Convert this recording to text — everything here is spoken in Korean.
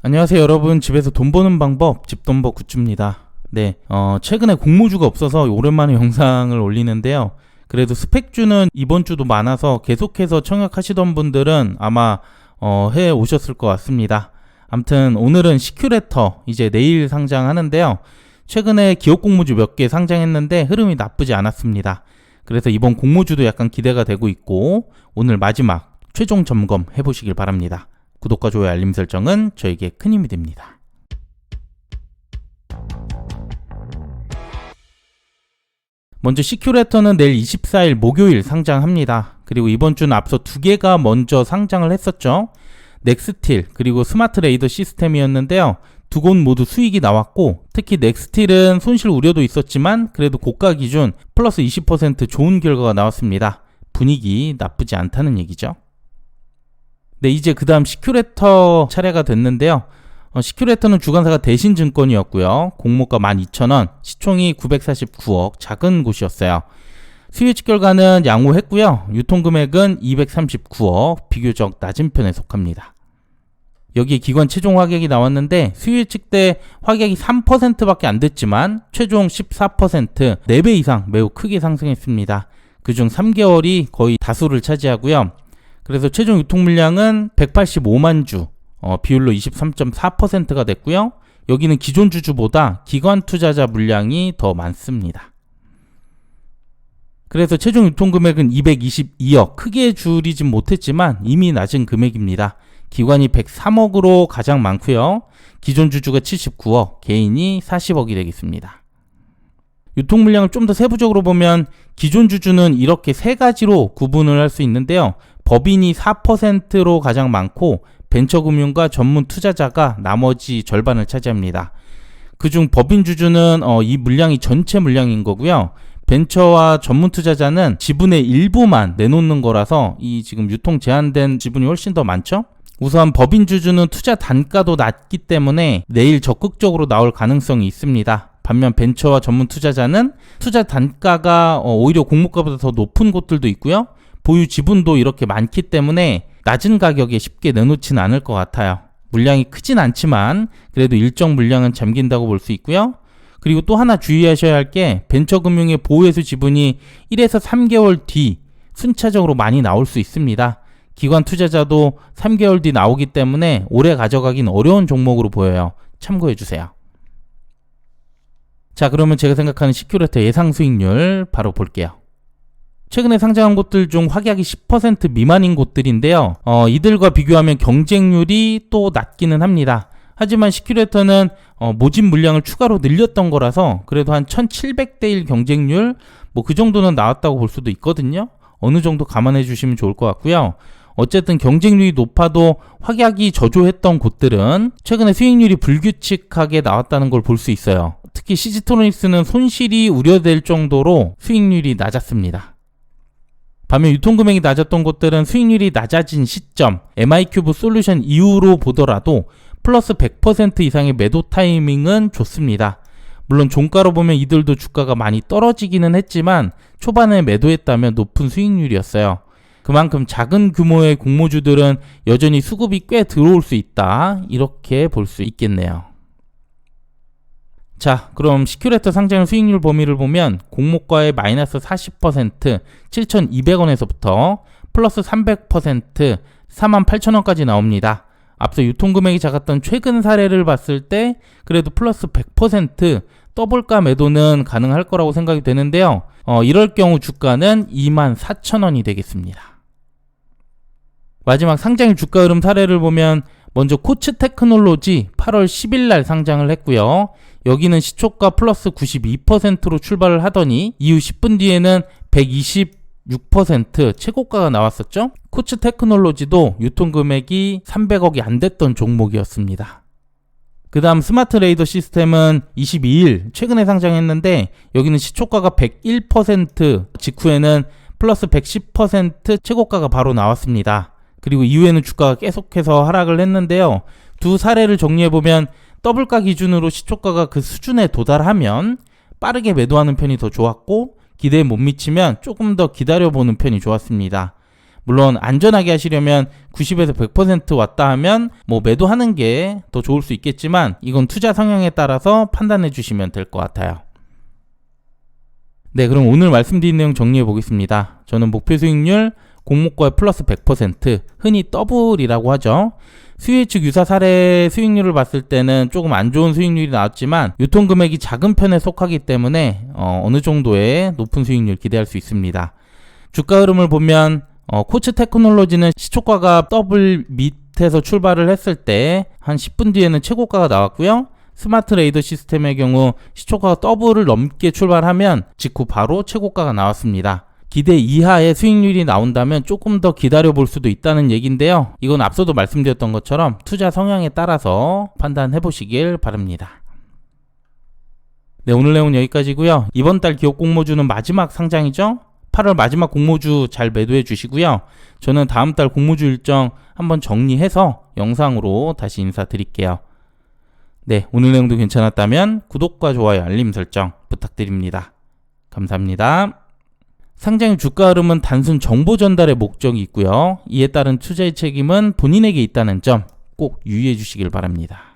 안녕하세요 여러분. 집에서 돈 버는 방법 집돈버 굿즈입니다. 네, 최근에 공모주가 없어서 오랜만에 영상을 올리는데요. 그래도 스펙주는 이번 주도 많아서 계속해서 청약하시던 분들은 아마 해 오셨을 것 같습니다. 아무튼 오늘은 시큐레터 이제 내일 상장하는데요. 최근에 기업 공모주 몇 개 상장했는데 흐름이 나쁘지 않았습니다. 그래서 이번 공모주도 약간 기대가 되고 있고 오늘 마지막 최종 점검 해보시길 바랍니다. 구독과 좋아요 알림 설정은 저에게 큰 힘이 됩니다. 먼저 시큐레터는 내일 24일 목요일 상장합니다. 그리고 이번 주는 앞서 두 개가 먼저 상장을 했었죠. 넥스틸 그리고 스마트레이더 시스템이었는데요. 두 곳 모두 수익이 나왔고 특히 넥스틸은 손실 우려도 있었지만 그래도 고가 기준 플러스 20% 좋은 결과가 나왔습니다. 분위기 나쁘지 않다는 얘기죠. 네, 이제 그 다음 시큐레터 차례가 됐는데요. 시큐레터는 주관사가 대신증권이었고요. 공모가 12,000원, 시총이 949억, 작은 곳이었어요. 수요일치 결과는 양호했고요. 유통금액은 239억, 비교적 낮은 편에 속합니다. 여기에 기관 최종 화객이 나왔는데 수요일치 때 화객이 3%밖에 안 됐지만 최종 14%, 4배 이상 매우 크게 상승했습니다. 그중 3개월이 거의 다수를 차지하고요. 그래서 최종 유통 물량은 185만 주, 비율로 23.4%가 됐고요. 여기는 기존 주주보다 기관 투자자 물량이 더 많습니다. 그래서 최종 유통 금액은 222억, 크게 줄이진 못했지만 이미 낮은 금액입니다. 기관이 103억으로 가장 많고요. 기존 주주가 79억, 개인이 40억이 되겠습니다. 유통 물량을 좀 더 세부적으로 보면 기존 주주는 이렇게 세 가지로 구분을 할 수 있는데요. 법인이 4%로 가장 많고 벤처금융과 전문 투자자가 나머지 절반을 차지합니다. 그중 법인 주주는 이 물량이 전체 물량인 거고요. 벤처와 전문 투자자는 지분의 일부만 내놓는 거라서 이 지금 유통 제한된 지분이 훨씬 더 많죠. 우선 법인 주주는 투자 단가도 낮기 때문에 내일 적극적으로 나올 가능성이 있습니다. 반면 벤처와 전문 투자자는 투자 단가가 오히려 공모가보다 더 높은 곳들도 있고요. 보유 지분도 이렇게 많기 때문에 낮은 가격에 쉽게 내놓지는 않을 것 같아요. 물량이 크진 않지만 그래도 일정 물량은 잠긴다고 볼 수 있고요. 그리고 또 하나 주의하셔야 할 게 벤처금융의 보유회수 지분이 1에서 3개월 뒤 순차적으로 많이 나올 수 있습니다. 기관 투자자도 3개월 뒤 나오기 때문에 오래 가져가긴 어려운 종목으로 보여요. 참고해주세요. 자, 그러면 제가 생각하는 시큐레터 예상 수익률 바로 볼게요. 최근에 상장한 곳들 중 확약이 10% 미만인 곳들인데요. 이들과 비교하면 경쟁률이 또 낮기는 합니다. 하지만 시큐레터는 모집 물량을 추가로 늘렸던 거라서 그래도 한 1700대 1 경쟁률 뭐 그 정도는 나왔다고 볼 수도 있거든요. 어느 정도 감안해 주시면 좋을 것 같고요. 어쨌든 경쟁률이 높아도 확약이 저조했던 곳들은 최근에 수익률이 불규칙하게 나왔다는 걸 볼 수 있어요. 특히 CG트로닉스는 손실이 우려될 정도로 수익률이 낮았습니다. 반면 유통금액이 낮았던 곳들은 수익률이 낮아진 시점, MI큐브 솔루션 이후로 보더라도 플러스 100% 이상의 매도 타이밍은 좋습니다. 물론 종가로 보면 이들도 주가가 많이 떨어지기는 했지만 초반에 매도했다면 높은 수익률이었어요. 그만큼 작은 규모의 공모주들은 여전히 수급이 꽤 들어올 수 있다, 이렇게 볼 수 있겠네요. 자, 그럼 시큐레터 상장 수익률 범위를 보면 공모가의 마이너스 40%, 7,200원에서부터 플러스 300%, 48,000원까지 나옵니다. 앞서 유통금액이 작았던 최근 사례를 봤을 때 그래도 플러스 100% 더블가 매도는 가능할 거라고 생각이 되는데요. 이럴 경우 주가는 24,000원이 되겠습니다. 마지막 상장일 주가 흐름 사례를 보면 먼저 코츠 테크놀로지 8월 10일 날 상장을 했고요. 여기는 시초가 플러스 92%로 출발을 하더니 이후 10분 뒤에는 126% 최고가가 나왔었죠. 코츠 테크놀로지도 유통금액이 300억이 안 됐던 종목이었습니다. 그 다음 스마트레이더 시스템은 22일 최근에 상장했는데 여기는 시초가가 101%, 직후에는 플러스 110% 최고가가 바로 나왔습니다. 그리고 이후에는 주가가 계속해서 하락을 했는데요. 두 사례를 정리해보면 더블가 기준으로 시초가가 그 수준에 도달하면 빠르게 매도하는 편이 더 좋았고 기대에 못 미치면 조금 더 기다려보는 편이 좋았습니다. 물론 안전하게 하시려면 90에서 100% 왔다 하면 뭐 매도하는 게 더 좋을 수 있겠지만 이건 투자 성향에 따라서 판단해 주시면 될 것 같아요. 네, 그럼 오늘 말씀드린 내용 정리해 보겠습니다. 저는 목표 수익률 공모가에 플러스 100%, 흔히 더블이라고 하죠. 수혜 측 유사 사례 수익률을 봤을 때는 조금 안 좋은 수익률이 나왔지만 유통금액이 작은 편에 속하기 때문에 어느 정도의 높은 수익률 기대할 수 있습니다. 주가 흐름을 보면 코츠 테크놀로지는 시초가가 더블 밑에서 출발을 했을 때 한 10분 뒤에는 최고가가 나왔고요. 스마트 레이더 시스템의 경우 시초가가 더블을 넘게 출발하면 직후 바로 최고가가 나왔습니다. 기대 이하의 수익률이 나온다면 조금 더 기다려 볼 수도 있다는 얘기인데요. 이건 앞서도 말씀드렸던 것처럼 투자 성향에 따라서 판단해 보시길 바랍니다. 네, 오늘 내용은 여기까지고요. 이번 달 기업 공모주는 마지막 상장이죠. 8월 마지막 공모주 잘 매도해 주시고요. 저는 다음 달 공모주 일정 한번 정리해서 영상으로 다시 인사드릴게요. 네, 오늘 내용도 괜찮았다면 구독과 좋아요, 알림 설정 부탁드립니다. 감사합니다. 상장의 주가 흐름은 단순 정보 전달의 목적이 있고요. 이에 따른 투자의 책임은 본인에게 있다는 점 꼭 유의해 주시길 바랍니다.